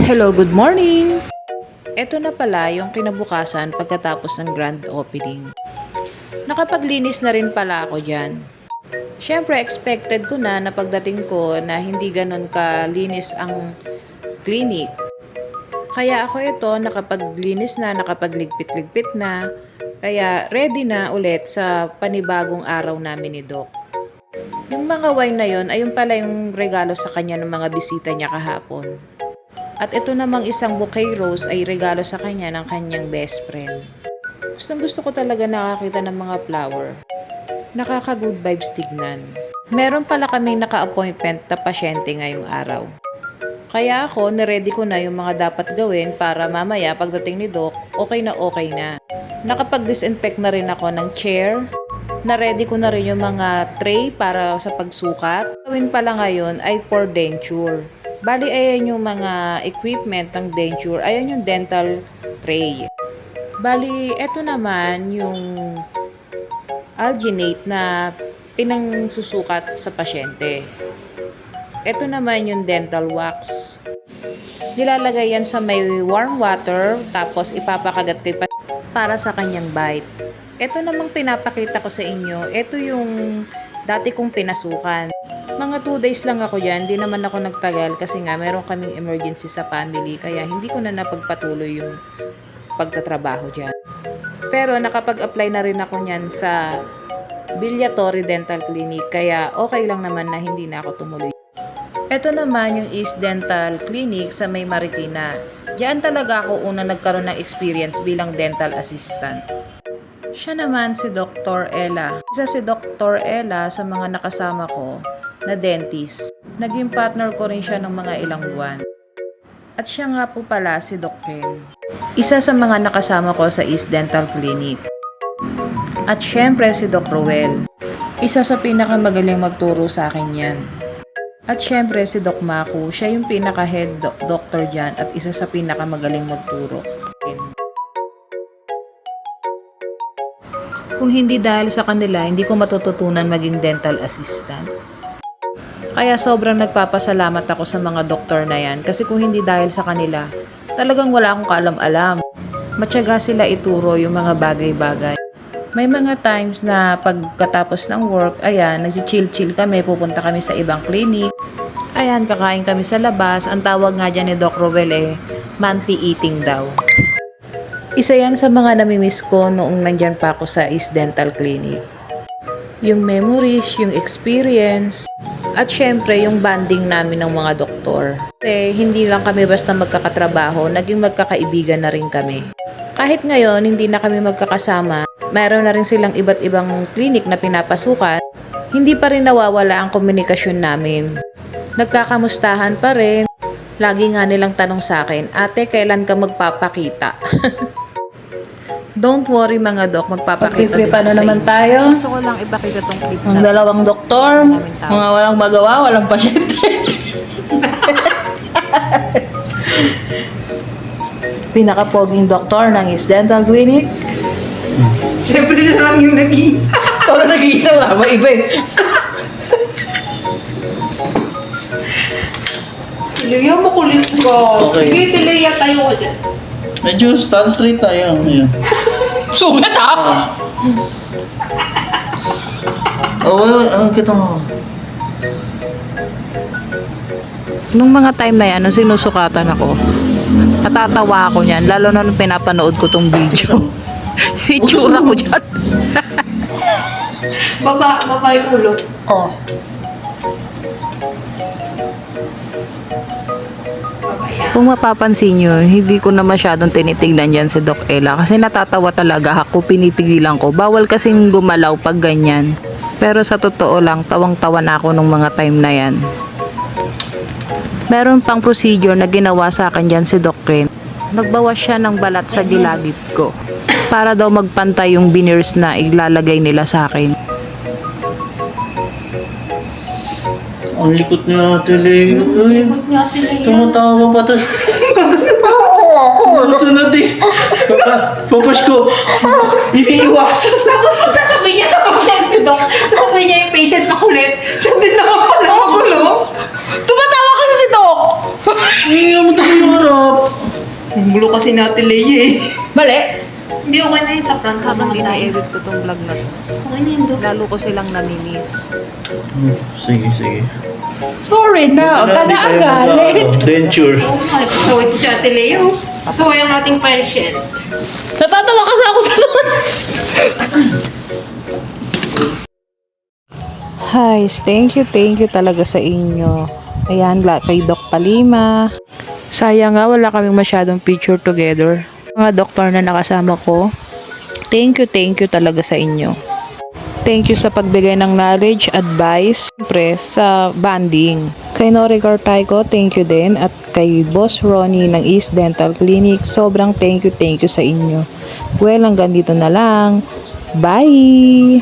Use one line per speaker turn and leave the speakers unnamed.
Hello, good morning! Ito na pala yung kinabukasan pagkatapos ng grand opening. Nakapaglinis na rin pala ako dyan. Siyempre, expected ko na pagdating ko na hindi ganun kalinis ang clinic. Kaya ako ito, nakapaglinis na, nakapagligpit-ligpit na. Kaya ready na ulit sa panibagong araw namin ni Doc. Yung mga wine na yun, ayun pala yung regalo sa kanya ng mga bisita niya kahapon. At ito namang isang bouquet rose ay regalo sa kanya ng kanyang best friend. Gustong gusto ko talaga nakakita ng mga flower. Nakaka-good vibes tignan. Meron pala kaming naka-appointment na pasyente ngayong araw. Kaya ako, naready ko na yung mga dapat gawin para mamaya pagdating ni Doc, okay na. Nakapag-disinfect na rin ako ng chair. Na-ready ko na rin yung mga tray para sa pagsukat. Gawin pala ngayon ay for denture. Bali, ayan yung mga equipment ng denture. Ayan yung dental tray. Bali, eto naman yung alginate na pinangsusukat sa pasyente. Eto naman yung dental wax. Nilalagay yan sa may warm water, tapos ipapakagat kay para sa kanyang bite. Ito namang pinapakita ko sa inyo, ito yung dati kong pinasukan. Mga 2 days lang ako dyan, di naman ako nagtagal kasi nga meron kaming emergency sa family kaya hindi ko na napagpatuloy yung pagtatrabaho dyan. Pero nakapag-apply na rin ako nyan sa Villatory Dental Clinic kaya okay lang naman na hindi na ako tumuloy. Ito naman yung East Dental Clinic sa May Marikina. Diyan talaga ako una nagkaroon ng experience bilang dental assistant. Siya naman si Dr. Ella. Isa si Dr. Ella sa mga nakasama ko na dentist. Naging partner ko rin siya ng mga ilang buwan. At siya nga po pala si Doc Ken. Isa sa mga nakasama ko sa East Dental Clinic. At syempre si Doc Ruel. Isa sa pinakamagaling magturo sa akin yan. At syempre si Doc Maku. Siya yung pinaka-head doctor dyan at isa sa pinakamagaling magturo. Kung hindi dahil sa kanila, hindi ko matututunan maging dental assistant. Kaya sobrang nagpapasalamat ako sa mga doktor na yan kasi kung hindi dahil sa kanila, talagang wala akong kaalam-alam. Matyaga sila ituro yung mga bagay-bagay. May mga times na pagkatapos ng work, ayan, nag-chill-chill kami, pupunta kami sa ibang clinic. Ayan, kakain kami sa labas. Ang tawag nga dyan ni Doc Roel monthly eating daw. Isa yan sa mga namimiss ko noong nandyan pa ako sa East Dental Clinic. Yung memories, yung experience, at syempre yung bonding namin ng mga doktor. Kasi hindi lang kami basta magkakatrabaho, naging magkakaibigan na rin kami. Kahit ngayon, hindi na kami magkakasama, mayroon na rin silang iba't ibang clinic na pinapasukan, hindi pa rin nawawala ang komunikasyon namin. Nagkakamustahan pa rin. Lagi nga nilang tanong sa akin, ate, kailan ka magpapakita? Don't worry mga dok, magpapakita din
Pagpipripa na naman
inyo.
tayo.
Gusto ko lang ipakita tong clip
Ang
na
dalawang doktor, mga walang magawa, walang pasyente. Pinakapoging doktor ng East Dental Clinic.
Siyempre na lang yung nag-iisa.
Ikaw na nag-iisa, wala ba iba eh.
Tiluya mo kulit ko.
Okay.
Sige, tiluya tayo ko dyan.
Medyo stand straight tayo. Ayan.
Sugat ah!
Kita mo.
Nung mga time na yan, nung sinusukatan ako, natatawa ako niyan, lalo na nung pinapanood ko tong video. Itsura ko dyan.
Baba yung ulo.
Oh.
Kung mapapansin nyo, hindi ko na masyadong tinitignan yan si Doc Ella kasi natatawa talaga ako, pinipigilan ko. Bawal kasing gumalaw pag ganyan. Pero sa totoo lang, tawang-tawa na ako nung mga time na yan. Meron pang procedure na ginawa sa akin dyan si Doc Ken. Nagbawas siya ng balat sa gilagid ko para daw magpantay yung veneers na ilalagay nila sa akin.
Ang likot ni Ate Leng. Ay, tumatawa pa. Tas, susunod eh. Papas ko. Iniiwasan.
Tapos magsasabi niya sa pasyente, Dok. Sabi niya yung patient makulit. Siya din naman pala magulo.
Tumatawa kasi si Doc!
Ay, ang tayo yung araw.
Ang gulo kasi natin Leia eh.
Mali!
Hindi, okay na yun sa prank
Habang
habang tayo.
ina-edit ko tong vlog na to,
Okay na yun, Dok.
lalo ko silang namimiss.
Sige, sige.
Sorry na, huwag ka na agalit.
Denture.
Oo nga, so ito si Ate Leo. So, yung ating patient.
Natatawa kasi ako sa naman.
Hi, thank you talaga sa inyo. Ayan, kay Doc Palima. Sayang nga, wala kaming masyadong picture together. Mga doktor na nakasama ko, thank you talaga sa inyo. Thank you sa pagbigay ng knowledge, advice, siyempre sa banding. Kay Nori Cortaico, thank you din. At kay Boss Ronnie ng East Dental Clinic, sobrang thank you sa inyo. Well, hanggang dito na lang. Bye!